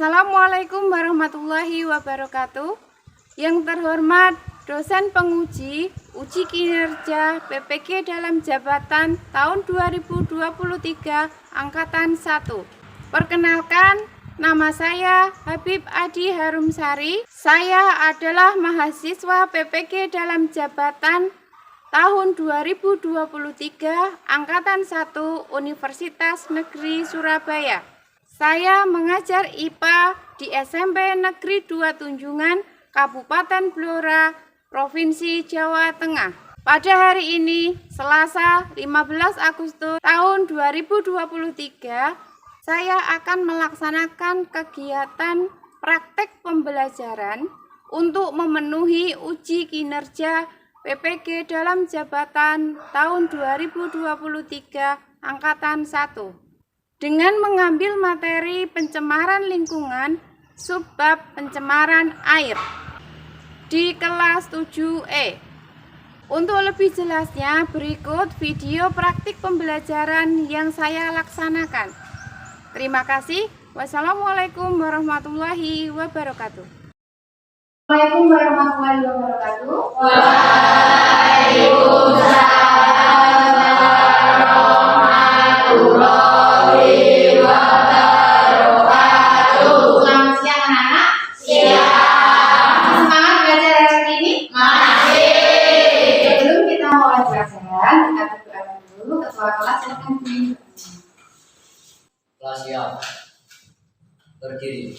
Assalamualaikum warahmatullahi wabarakatuh. Yang terhormat dosen penguji uji kinerja PPG dalam jabatan tahun 2023 angkatan 1. Perkenalkan, nama saya Habib Adi Harumsari. Saya adalah mahasiswa PPG dalam jabatan tahun 2023 angkatan 1 Universitas Negeri Surabaya. Saya mengajar IPA di SMP Negeri 2 Tunjungan, Kabupaten Blora, Provinsi Jawa Tengah. Pada hari ini, Selasa 15 Agustus tahun 2023, saya akan melaksanakan kegiatan praktek pembelajaran untuk memenuhi uji kinerja PPG dalam jabatan tahun 2023 angkatan 1. Dengan mengambil materi pencemaran lingkungan, subbab pencemaran air di kelas 7E. Untuk lebih jelasnya, berikut video praktik pembelajaran yang saya laksanakan. Terima kasih. Wassalamualaikum warahmatullahi wabarakatuh. Assalamualaikum warahmatullahi wabarakatuh. Waalaikumsalam warahmatullahi Kelas siap, berdiri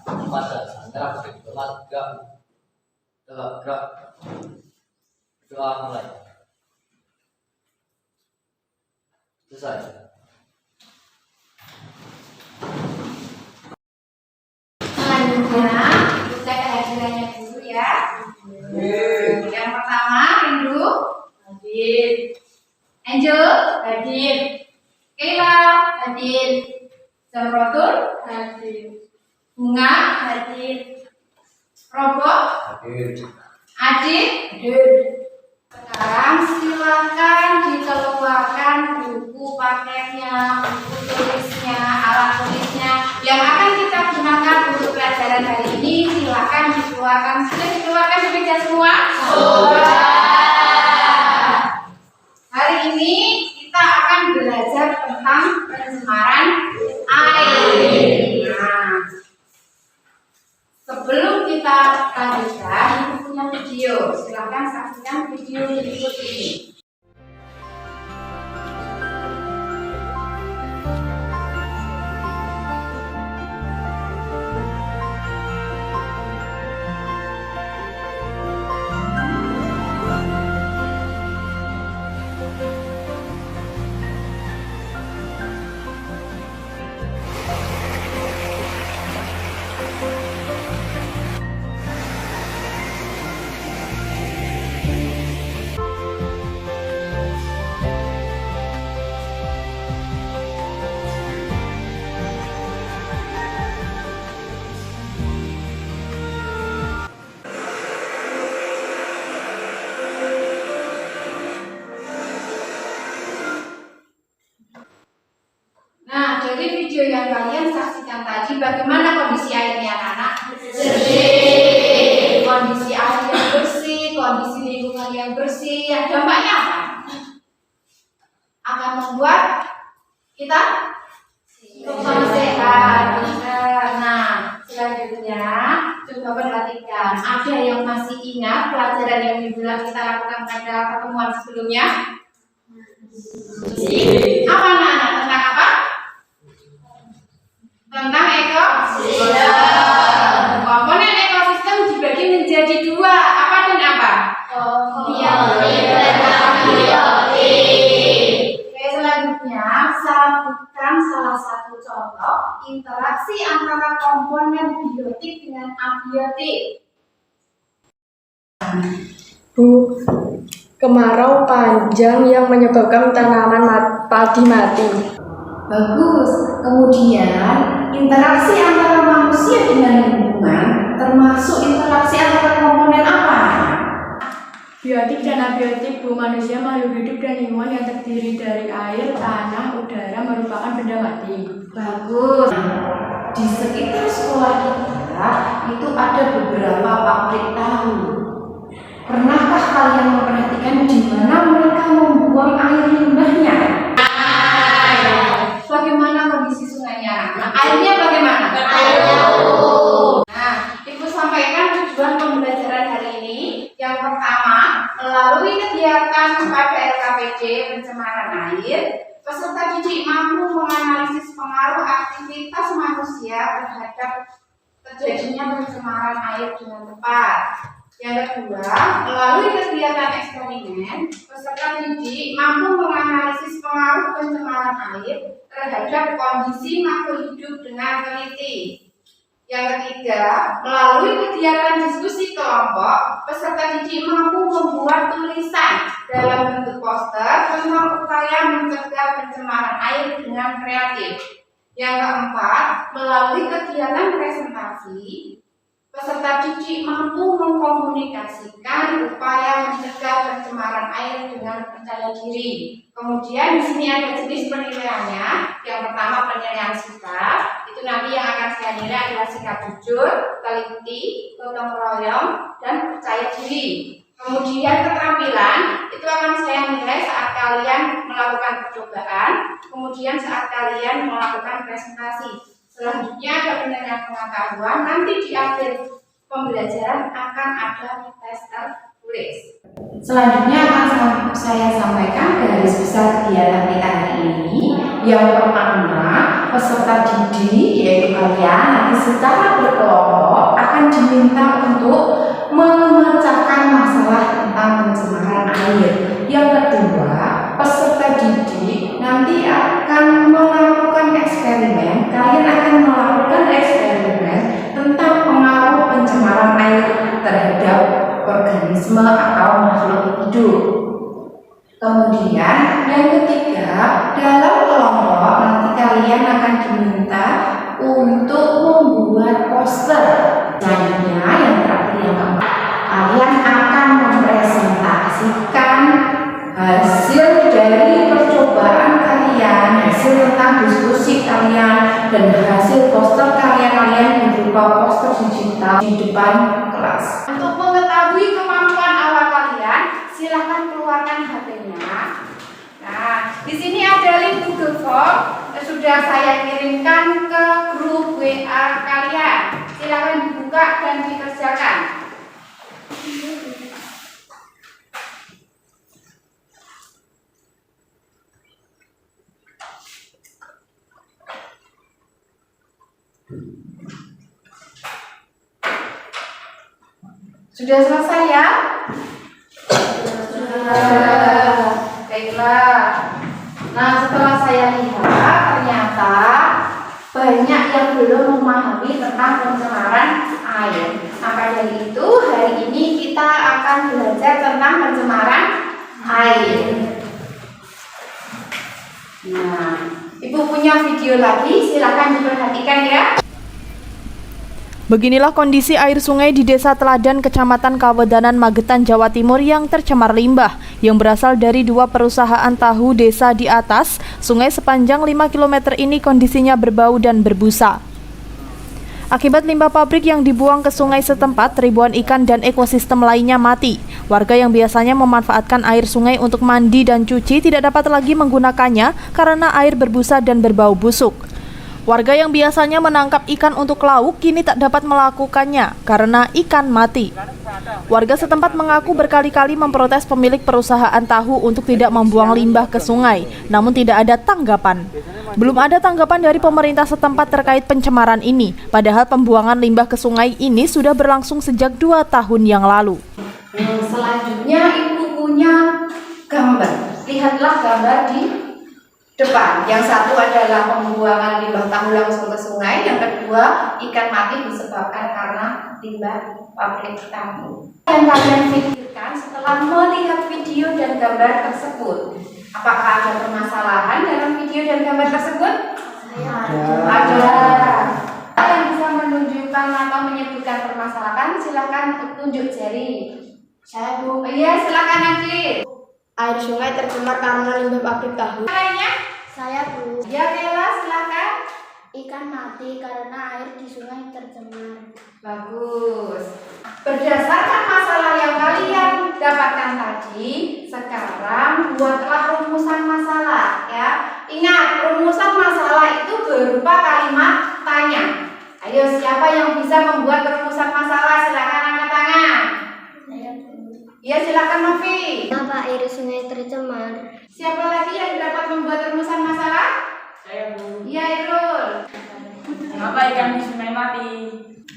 pada sandera tegak gerak doa mulai selesai. Selanjutnya kita kehadirannya dulu ya. Yang pertama, Rindu hadir, Angel hadir, Kayla hadir, Zamrotul hadir, Bunga hadir, Robot hadir, Adit hadir. Sekarang silakan dikeluarkan buku paketnya, buku tulisnya, alat tulisnya yang akan kita gunakan untuk pelajaran hari ini. Silakan dikeluarkan. Sudah dikeluarkan di meja semua? Sudah. Hari ini kita akan belajar tentang pencemaran air. Nah, sebelum kita lanjutkan, ini punya video. Silakan saksikan video berikut ini. Dari video yang kalian saksikan tadi, bagaimana kondisi airnya anak-anak? Bersih. Kondisi air yang bersih, kondisi lingkungan yang bersih, yang dampaknya apa? Akan membuat kita sehat. Nah, selanjutnya coba perhatikan, ada yang masih ingat pelajaran yang dulu kita lakukan pada pertemuan sebelumnya? Apa anak-anak? Tentang apa? Tentang ekosistem. Komponen ekosistem dibagi menjadi dua, apa dan apa? Biotik dan abiotik. Oke, selanjutnya sebutkan salah satu contoh interaksi antara komponen biotik dengan abiotik. Bu, kemarau panjang yang menyebabkan tanaman padi mati. Bagus. Kemudian interaksi antara manusia dengan lingkungan termasuk interaksi antara komponen apa? Biotik dan abiotik, Bu. Manusia, makhluk hidup dan lingkungan yang terdiri dari air, tanah, udara merupakan benda mati. Bagus. di sekitar sekolah kita itu ada beberapa pabrik tahu. Pernahkah kalian memperhatikan di mana mereka membuang air limbahnya? Bagaimana kondisi sungainya? Nah, airnya bagaimana? Nah, Ibu sampaikan tujuan pembelajaran hari ini. Yang pertama, melalui kegiatan pada LKPD pencemaran air, peserta didik mampu menganalisis pengaruh aktivitas manusia terhadap terjadinya pencemaran air dengan tepat. Yang kedua, melalui kegiatan eksperimen, peserta didik mampu menganalisis pengaruh pencemaran air terhadap kondisi makhluk hidup dengan teliti. Yang ketiga, melalui kegiatan diskusi kelompok, peserta didik mampu membuat tulisan dalam bentuk poster tentang upaya mencegah pencemaran air dengan kreatif. Yang keempat, melalui kegiatan presentasi, peserta didik mampu mengkomunikasikan upaya mencegah pencemaran air dengan percaya diri. Kemudian di sini ada jenis penilaiannya. Yang pertama penilaian sikap, itu nanti yang akan saya nilai adalah sikap jujur, teliti, gotong royong, dan percaya diri. Kemudian keterampilan itu akan saya nilai saat kalian melakukan percobaan, kemudian saat kalian melakukan presentasi. Selanjutnya ada penilaian pengetahuan, nanti di akhir pembelajaran akan ada tes tertulis. Selanjutnya akan saya sampaikan garis besar kegiatan kita hari ini. Yang pertama, peserta didik yaitu kalian nanti secara berkelompok akan diminta untuk memecahkan masalah tentang pencemaran air. Yang kedua, peserta didik nanti akan melakukan eksperimen. Kalian akan melakukan eksperimen tentang pengaruh pencemaran air terhadap organisme atau makhluk hidup. Kemudian yang ketiga, dalam kelompok nanti kalian akan diminta untuk membuat poster. Selanjutnya yang terakhir yang keempat, kalian akan mempresentasikan hasil dari percobaan kalian, hasil tentang diskusi kalian, dan hasil poster kalian berupa poster digital di depan kelas. Untuk mengetahui kemampuan awal kalian, silahkan keluarkan HP-nya. Nah, di sini ada link Google Form sudah saya kirimkan ke grup WA kalian. Silahkan dibuka dan dikerjakan. Sudah selesai ya? Sudah. Baiklah. Nah, setelah saya lihat ternyata banyak yang belum memahami tentang pencemaran air. Maka dari itu hari ini kita akan belajar tentang pencemaran air. Nah, Ibu punya video lagi, silakan diperhatikan ya. Beginilah kondisi air sungai di Desa Teladan, Kecamatan Kawedanan, Magetan, Jawa Timur yang tercemar limbah yang berasal dari dua perusahaan tahu desa di atas. Sungai sepanjang 5 km ini kondisinya berbau dan berbusa. Akibat limbah pabrik yang dibuang ke sungai setempat, ribuan ikan dan ekosistem lainnya mati. Warga yang biasanya memanfaatkan air sungai untuk mandi dan cuci tidak dapat lagi menggunakannya karena air berbusa dan berbau busuk. Warga yang biasanya menangkap ikan untuk lauk kini tak dapat melakukannya karena ikan mati. Warga setempat mengaku berkali-kali memprotes pemilik perusahaan tahu untuk tidak membuang limbah ke sungai, namun tidak ada tanggapan. Belum ada tanggapan dari pemerintah setempat terkait pencemaran ini, padahal pembuangan limbah ke sungai ini sudah berlangsung sejak 2 tahun yang lalu. Selanjutnya Ibu punya gambar. Lihatlah gambar di depan. Yang satu adalah pembuangan limbah tahu langsung ke sungai, yang kedua ikan mati disebabkan karena limbah pabrik tahu. Yang kalian pikirkan setelah melihat video dan gambar tersebut, apakah ada permasalahan dalam video dan gambar tersebut? Ada. Yang bisa menunjukkan atau menyebutkan permasalahan, silakan tunjuk jari. Saya Bu. Iya, silakan Najib. Air sungai tercemar karena limbah pabrik tahu. Lainnya? Saya Bu. Ya, Bella, silakan. ikan mati karena air di sungai tercemar. Bagus. Berdasarkan masalah yang kalian dapatkan tadi, sekarang buatlah rumusan masalah ya. Ingat, rumusan masalah itu berupa kalimat tanya. Ayo, siapa yang bisa membuat rumusan masalah? Silakan angkat tangan. Ya, silakan Novi. Kenapa air sungai tercemar? Siapa lagi yang dapat membuat rumusan masalah? Saya, Bu. Iya, Irul. Kenapa ikan di sungai mati?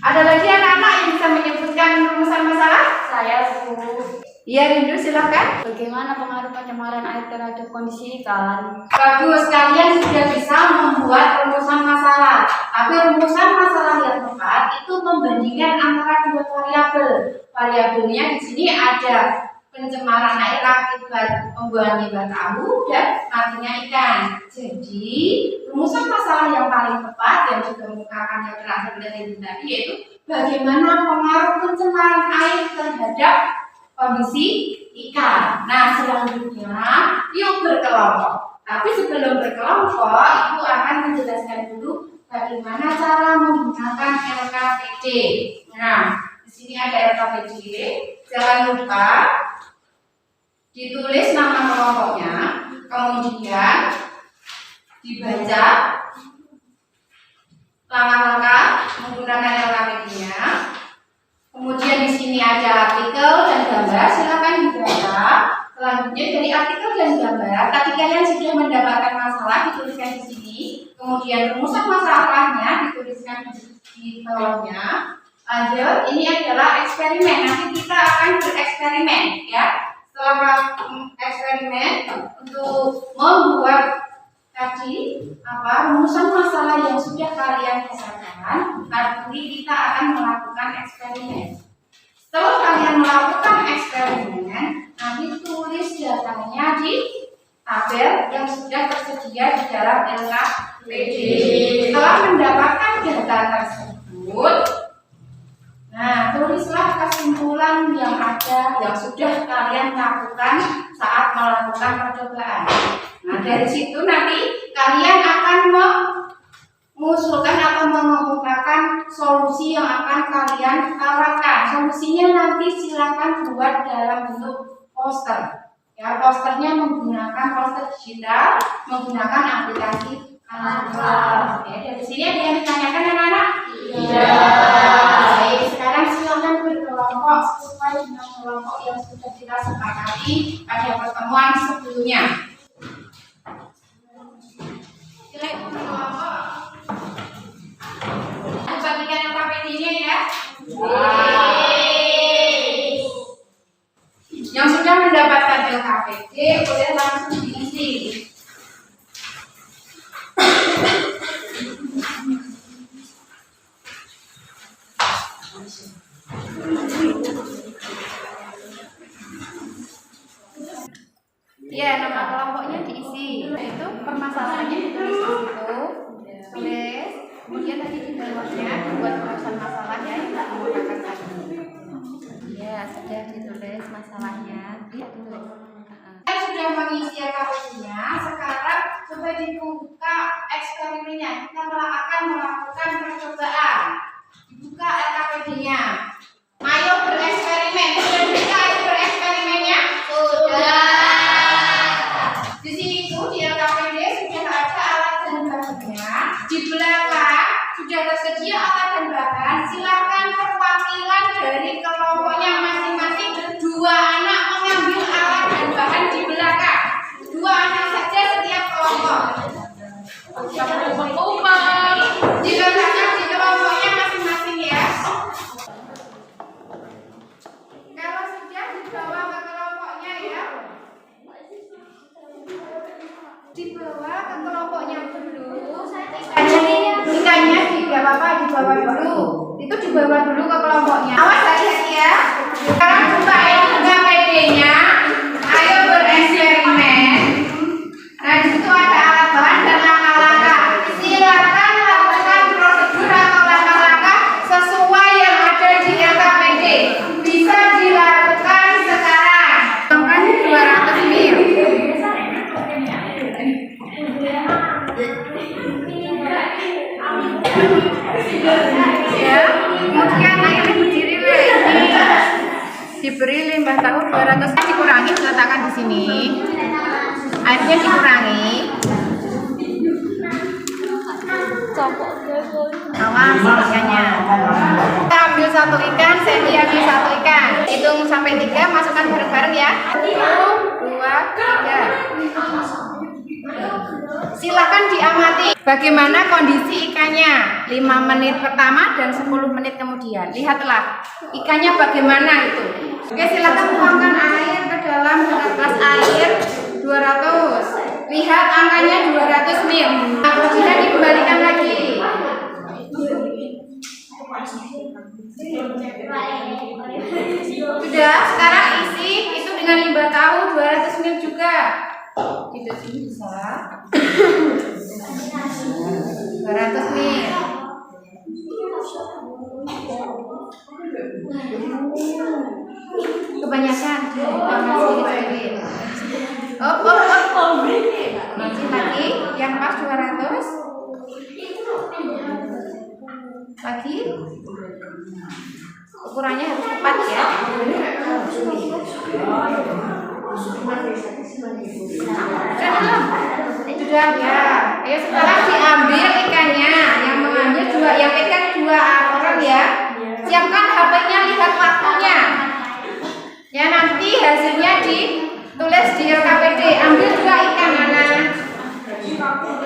Ada lagi anak-anak yang bisa menyebutkan rumusan masalah? Saya, Bu. Iya, Rindu, silakan. Bagaimana pengaruh pencemaran air terhadap kondisi ikan? Bagus, kalian sudah bisa membuat rumusan masalah. Tapi rumusan masalah yang tepat itu membandingkan antara dua variabel. Variabelnya di sini ada pencemaran air akibat pembuangan limbah tahu dan matinya ikan. Jadi, rumusan masalah yang paling tepat yang dikemukakan yang terakhir dari tadi yaitu bagaimana pengaruh pencemaran air terhadap kondisi ikan. Nah, selanjutnya yuk berkelompok. Tapi sebelum berkelompok, Ibu akan menjelaskan dulu bagaimana cara menggunakan LKPD. Nah, di sini ada LKPD. Jangan lupa ditulis nama kelompoknya, kemudian dibaca langkah-langkah menggunakan LKPD-nya. Kemudian di sini ada artikel dan gambar, silakan dibaca. Selanjutnya dari artikel dan gambar, tadi kalian sudah mendapatkan masalah dituliskan di sini. Kemudian rumusan masalahnya dituliskan di bawahnya. Lanjut, ini adalah eksperimen. Nanti kita akan bereksperimen, ya. Setelah eksperimen untuk membuat tadi rumusan masalah yang sudah kalian hasilkan, nanti kita akan melakukan eksperimen. Setelah kalian melakukan eksperimen, nanti tulis datanya di tabel yang sudah tersedia di dalam LKPD. Setelah mendapatkan data tersebut, nah, tulislah kesimpulan yang ada yang sudah kalian lakukan saat melakukan percobaan. Nah, dari situ nanti kalian akan mengusulkan atau mengemukakan solusi yang akan kalian tawarkan. Solusinya nanti silakan buat dalam bentuk poster. Ya, posternya menggunakan poster digital, menggunakan aplikasi Canva. Oke, dari sini ada yang ditanyakan anak-anak? Iya. Baik, sekarang silakan berkelompok sesuai dengan kelompok yang sudah kita sepakati pada pertemuan sebelumnya. Silakan berkelompok. Bagikan LKPD-nya ya. Yang sudah mendapatkan LKPD boleh langsung diisi. Ya, nama kelompoknya diisi. Itu permasalahannya ditulis di situ. Tulis. Kemudian tadi di bawahnya dibuat rumusan masalahnya yang dikemukakan tadi. Ya, sudah ditulis masalahnya. Ditulis. Saya sudah mengisi LKPD-nya. Sekarang coba dibuka eksperimennya. Kita akan melakukan percobaan. Dibuka LKPD-nya. Ayo bereksperimen. Sudah bisa ayo bereksperimennya? Sudah. Di sini tuh di LKPD sudah ada alat dan bahannya. Di belakang sudah tersedia alat dan bahan. Silakan perwakilan dari kelompoknya masing-masing. 2 anak mengambil alat dan bahan di belakang. 2 anak saja setiap kelompok. Di belakang di kelompoknya masing-masing ya. Kalau sudah dibawa ke kelompoknya ya. Dibawa ke kelompoknya dulu. Ikannya tidak apa-apa dibawa dulu. Itu dibawa dulu ke kelompoknya. Awas hati-hati ya. Sekarang bukain LKPD-nya. Ayo bereksperimen. Nah, di situ ada alat bahan dan langkah-langkah. Silakan lakukan prosedur atau langkah-langkah sesuai yang ada di LKPD. Bisa dilakukan sekarang. Kan 200 mil. diberi limbah tahu 200, dikurangi, diletakkan di sini. Airnya dikurangi. Awas ikannya. Kita ambil 1 ikan, Sandy ambil 1 ikan. Hitung sampai 3, masukkan bareng-bareng ya. 1, 2, 3. Silakan diamati bagaimana kondisi ikannya 5 menit pertama dan 10 menit kemudian. Lihatlah ikannya bagaimana itu. Oke, silakan tuangkan air ke dalam gelas air 200. Lihat angkanya 200 ml. Nah, kemudian dikembalikan lagi. Sudah, sekarang isi itu dengan limbah tahu 200 ml juga. Tidak sini bisa 200 ml. Kebanyakan sedikit. Masih lagi yang pas 200 lagi. Ukurannya harus tepat ya. Sudah ya. Ayo sekarang diambil ikannya. Yang mengambil 2, yang pegang 2 orang ya. Siapkan HP-nya, lihat waktunya. Ya, nanti hasilnya ditulis di LKPD. Ambil 2 ikan anak.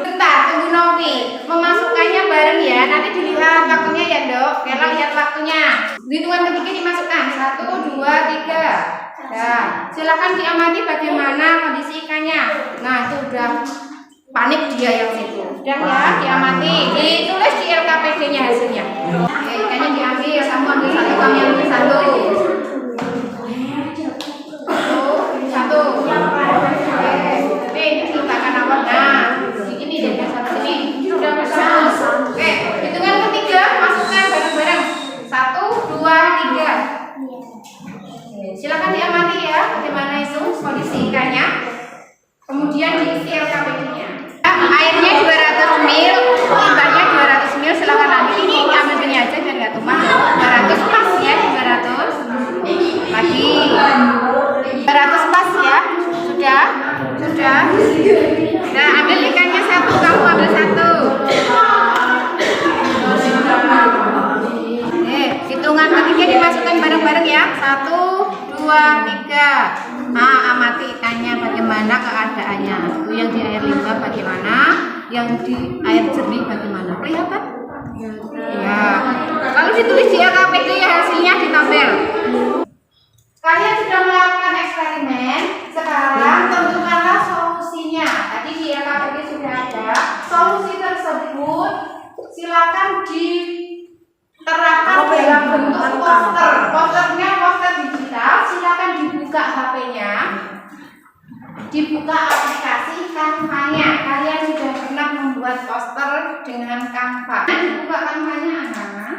Bentar, tunggu Novi. Memasukkannya bareng ya. Nanti dilihat waktunya ya, Dok. Bella lihat waktunya. Hitungan ketiga dimasukkan. 1, 2, 3. Ya, silakan diamati bagaimana kondisi ikannya. Nah, itu udah panik dia yang situ. Sudah ya, diamati. Ditulis di LKPD-nya hasilnya. Oke, ikannya diambil. Kamu ambil 1, kami ambil 1. 1. Oke, ini diletakkan apa? Nah, ini deh, biasa sini. Sudah masuk. Oke, hitungan ketiga masukkan bareng-bareng. 1, 2, 3. Silakan diamati ya bagaimana itu kondisi ikannya. Kemudian diisi LKPD-nya. Airnya 200 ml, limbahnya 200 ml. Silakan ambil ini, ambil ini aja biar nggak tumpah. 200 pas ya, 200. Lagi 200 pas ya. Sudah. Nah, ambil ikannya 1, kamu ambil 1. Hitungan ketiga dimasukkan bareng-bareng ya. 1, 2, 3. Nah, amati ikannya bagaimana keadaannya. Itu yang di air limbah bagaimana, yang di air jernih bagaimana. Kelihatan? Ya. Lalu ditulis di LKPD ya, hasilnya di tabel. Kalian sudah melakukan eksperimen. Sekarang tentukanlah solusinya. Tadi di LKPD sudah ada. Solusi tersebut silakan diterapkan dalam bentuk poster. Posternya poster digital. Silakan dibuka HP-nya, dibuka aplikasi Canva-nya. Kalian sudah pernah membuat poster dengan Canva. Dibuka Canva-nya, anak.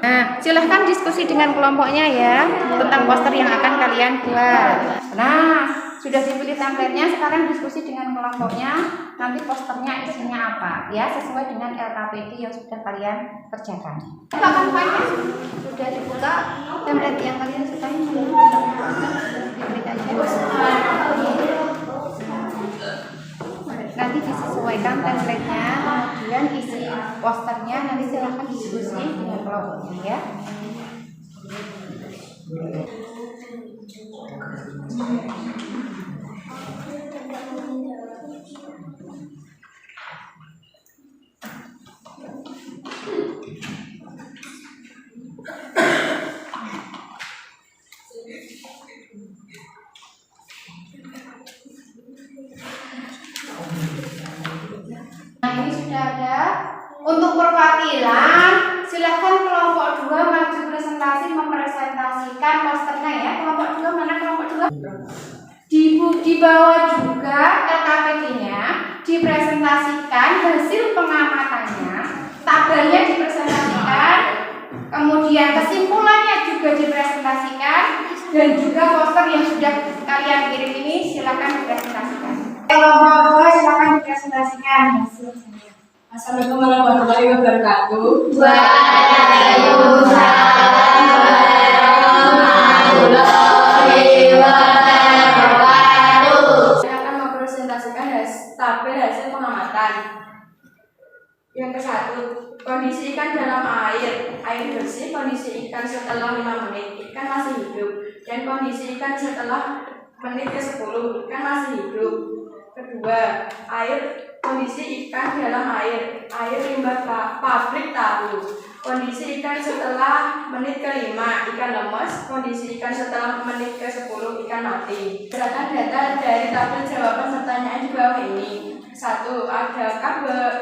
Nah, silahkan diskusi dengan kelompoknya ya tentang poster yang akan kalian buat. Nah, sudah dipilih templatenya, sekarang diskusi dengan kelompoknya. Nanti posternya isinya apa ya, sesuai dengan LKPD yang sudah kalian kerjakan. Kampanye sudah dibuka, template yang kalian sukai nanti disesuaikan templatenya, kemudian isi posternya nanti silahkan diskusi dengan kelompoknya ya. Nah, ini sudah ada. Untuk perwakilan, silakan kelompok 2 maju presentasi mempresentasikan posternya ya. Kelompok 2 mana kelompok 2? Di bawah juga LKPD-nya dipresentasikan hasil pengamatannya, tabelnya dipresentasikan, kemudian kesimpulannya juga dipresentasikan, dan juga poster yang sudah kalian kirim ini silakan dipresentasikan. Kelompok 2 silakan dipresentasikan hasilnya. Assalamualaikum warahmatullahi wabarakatuh. Waalaikumsalam. setelah 5 menit, ikan masih hidup. Dan kondisi ikan setelah menit ke-10, ikan masih hidup. Kedua, kondisi ikan dalam air limbah pabrik tahu. Kondisi ikan setelah menit ke-5, ikan lemas. Kondisi ikan setelah menit ke-10, ikan mati. Berdasarkan data dari tabel jawaban pertanyaan di bawah ini. 1. Adakah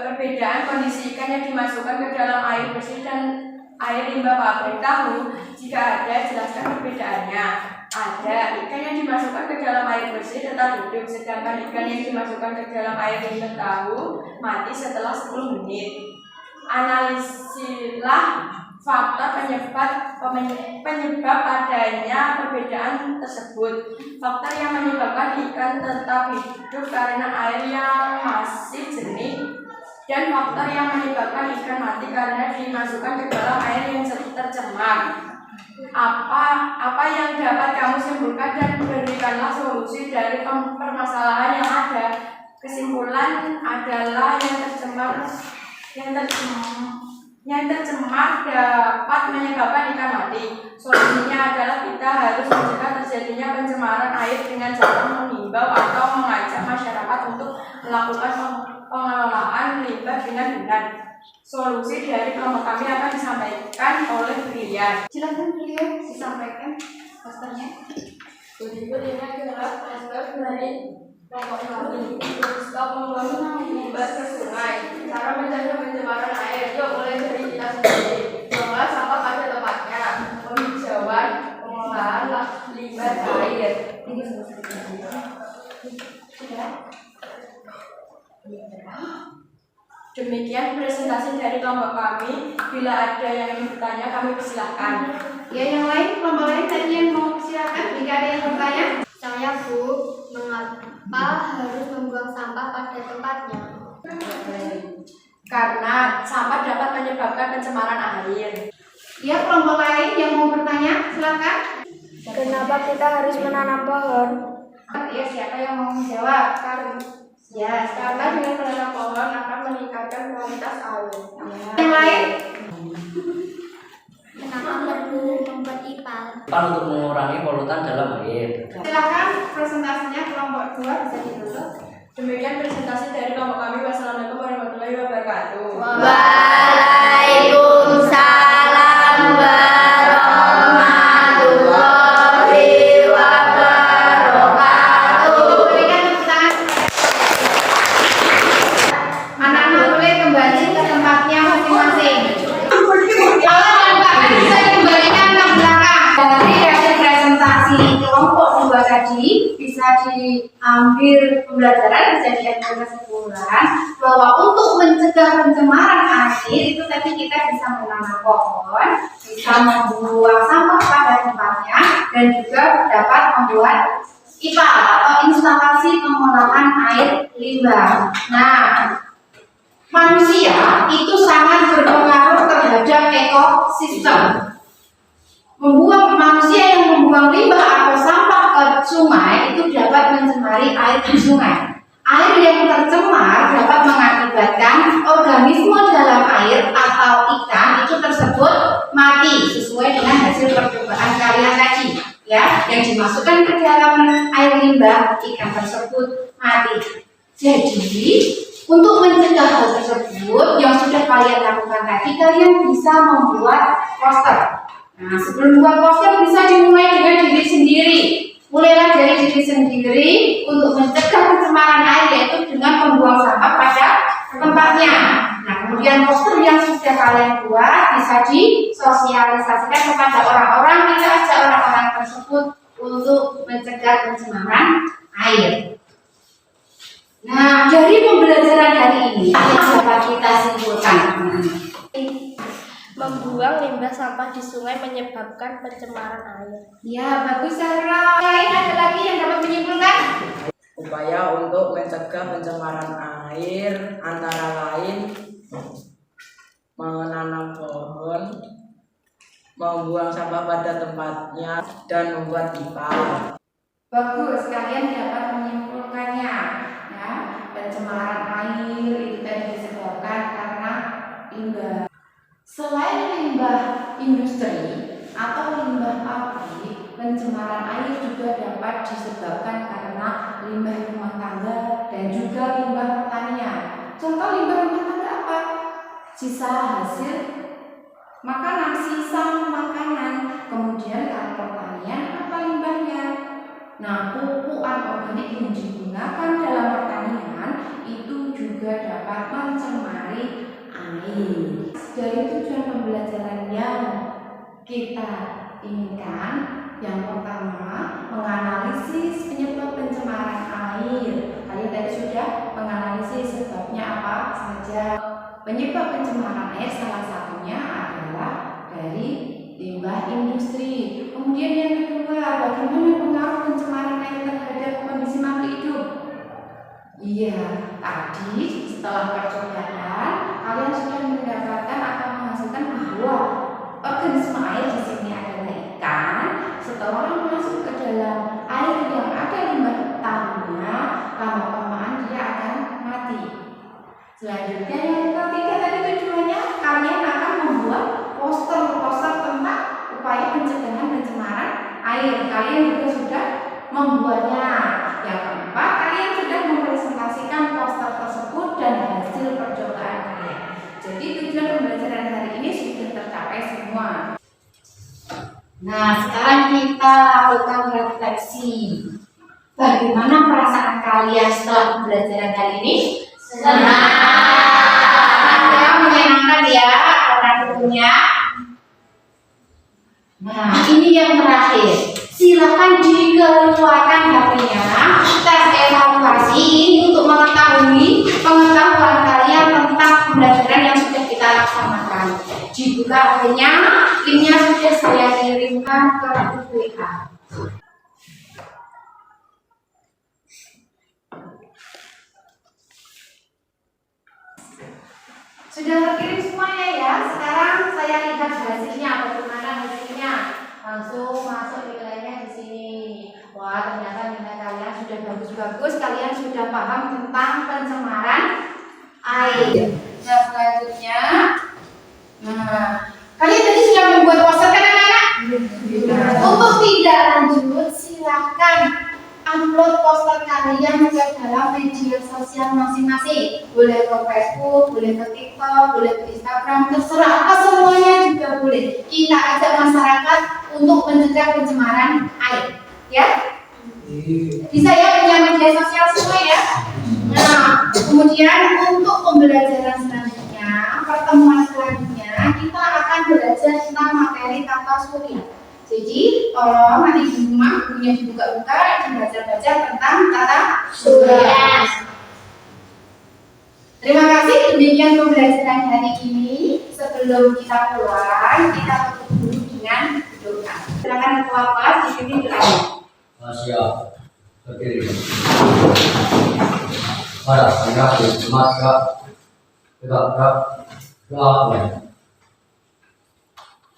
perbedaan kondisi ikan yang dimasukkan ke dalam air bersih dan air limbah pabrik tahu? Jika ada, jelaskan perbedaannya. Ada. Ikan yang dimasukkan ke dalam air bersih tetap hidup, sedangkan ikan yang dimasukkan ke dalam air limbah tahu mati setelah 10 menit. Analisilah faktor penyebab adanya perbedaan tersebut. Faktor yang menyebabkan ikan tetap hidup karena air yang masih jernih, dan faktor yang menyebabkan ikan mati karena dimasukkan ke dalam air yang tercemar. Apa yang dapat kamu simpulkan dan berikanlah solusi dari permasalahan yang ada. Kesimpulan adalah yang tercemar dapat menyebabkan ikan mati. Solusinya adalah kita harus mencegah terjadinya pencemaran air dengan cara menghimbau atau mengajak masyarakat untuk melakukan pengelolaan limbah dengan benar. Solusi dari kelompok kami akan disampaikan oleh Brilian. Silakan beliau disampaikan posternya. Berikut ini adalah poster dari kelompok kami. Stop membuang limbah ke sungai. Cara mencegah pencemaran air. Yuk mulai dari kita sendiri. Mengolah sampah pada tempatnya. Penghijauan, pengolahan limbah air. Ini sudah. Demikian presentasi dari kelompok kami. Bila ada yang ingin bertanya, kami persilahkan. Ya, yang lain, kelompok lain tadi yang mau silakan jika ada yang bertanya. Saya Bu, mengapa harus membuang sampah pada tempatnya? Karena sampah dapat menyebabkan pencemaran air. Ya, kelompok lain yang mau bertanya, silakan. Kenapa kita harus menanam pohon? Ya, siapa yang mau menjawab? Karena dengan menanam pohon akan meningkatkan kualitas air. Yang lain? Kenapa perlu membuat ipal? Kan untuk mengurangi polutan dalam air. Silakan presentasinya kelompok 2 bisa ditutup. Demikian presentasi dari kelompok kami. Wassalamualaikum warahmatullahi wabarakatuh. Waalaikumsalam warahmatullahi wabarakatuh. Berikan tepuk tangan. Anak-anak boleh kembali ke tempatnya masing-masing. Kalau tempatnya bisa dikembalikan ke belakang. Dari hasil presentasi kelompok 2 tadi bisa diambil pembelajaran, bisa diambil kesimpulan bahwa untuk mencegah pencemaran air itu tadi kita bisa menanam pohon, bisa membuang sampah pada tempatnya, dan juga dapat membuat IPAL atau instalasi pengolahan air limbah. Nah, manusia itu sangat berpengaruh terhadap ekosistem. Manusia yang membuang limbah atau sampah ke sungai itu dapat mencemari air di sungai. Air yang tercemar dapat mengakibatkan organisme dalam air atau ikan itu tersebut mati sesuai dengan hasil percobaan kalian tadi, ya, yang dimasukkan ke dalam air limbah, ikan tersebut mati. Jadi untuk mencegah hal tersebut yang sudah kalian lakukan tadi, kalian bisa membuat poster. Nah, sebelum membuat poster bisa dimulai dengan diri sendiri. Mulailah dari diri sendiri untuk mencegah pencemaran air, yaitu dengan membuang sampah pada tempatnya. Nah, kemudian poster yang sudah kalian buat bisa disosialisasikan kepada orang-orang, kita ajak orang-orang tersebut untuk mencegah pencemaran air. Nah, dari pembelajaran hari ini apa dapat kita simpulkan? Membuang limbah sampah di sungai menyebabkan pencemaran air. Ya, bagus Sarah. Lain ada lagi yang dapat menyimpulkan? Upaya untuk mencegah pencemaran air antara lain menanam pohon, membuang sampah pada tempatnya, dan membuat IPAL. Bagus, kalian dapat menyimpulkannya. Ya, pencemaran air itu tadi disebabkan karena limbah. Selain limbah industri atau dapat disebabkan karena limbah rumah tangga dan juga limbah pertanian. Contoh limbah rumah tangga apa? Sisa hasil makanan, sisa makanan. Kemudian kalau pertanian apa limbahnya? Nah, pupuk anorganik yang digunakan dalam pertanian itu juga dapat mencemari air. Dari tujuan pembelajaran yang kita inginkan, yang pertama menganalisis penyebab pencemaran air. Kalian tadi sudah menganalisis sebabnya apa saja. Penyebab pencemaran air salah satunya adalah dari limbah industri. Kemudian yang kedua, bagaimana pengaruh pencemaran air terhadap kondisi makhluk hidup? Iya, tadi setelah percobaan kalian sudah mendapatkan atau menghasilkan bahwa organisme air di sini adalah ikan. Setelah masuk ke dalam air yang ada limbah hitamnya, lama-kelamaan dia akan mati. Selanjutnya yang ketiga tadi tujuannya kalian akan membuat poster-poster tentang upaya pencegahan pencemaran air. Kalian juga sudah membuatnya. Yang keempat, kalian sudah mempresentasikan poster tersebut dan hasil percobaan kalian. Jadi tujuan pembelajaran hari ini sudah tercapai semua. Nah, sekarang kita lakukan refleksi. Bagaimana perasaan kalian setelah pembelajaran kali ini? Senang. Ya, menyenangkan ya orang tentunya. Nah, ini yang terakhir. Silakan dikeluarkan HP-nya. Tes evaluasi untuk mengetahui pengetahuan kalian tentang pembelajaran yang sudah kita laksanakan. Dibuka HP-nya, linknya sudah saya kirimkan ke grup WA. Sudah terkirim semuanya ya. Sekarang saya lihat hasilnya, bagaimana hasilnya. Langsung masuk nilainya di sini. Wah, ternyata nilai kalian sudah bagus-bagus. Kalian sudah paham tentang pencemaran air. Nah, selanjutnya, kalian tadi sudah membuat poster kan anak-anak? Untuk tidak lanjut, silakan upload poster kalian ke dalam media sosial masing-masing. Boleh ke Facebook, boleh ke TikTok, boleh ke Instagram, terserah. Semuanya juga boleh. Kita ajak masyarakat untuk mencegah pencemaran air, ya? Bisa ya punya media sosial semua ya? Nah, kemudian untuk pembelajaran selanjutnya, pertemuan selanjutnya, kita akan belajar tentang materi tata surya. Jadi, tolong nanti di rumah bukunya dibuka-buka, dibaca-baca tentang tata surya. Terima kasih, demikian pembelajaran hari ini. Sebelum kita pulang, kita tutup dulu dengan doa. Silakan ketua kelas dipimpin doa. Siap. Berdiri. Pada tengah maka tegak gerak.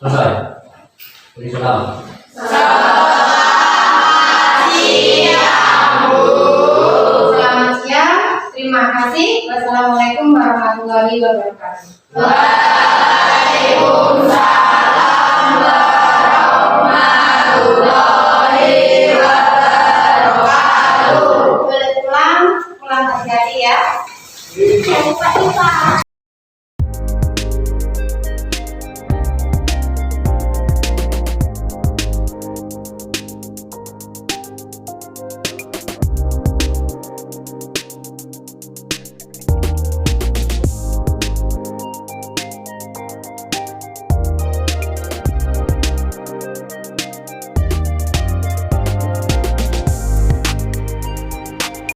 Selesai. Beri salam. Selamat siang, terima kasih. Wassalamualaikum warahmatullahi wabarakatuh. Waalaikumsalam.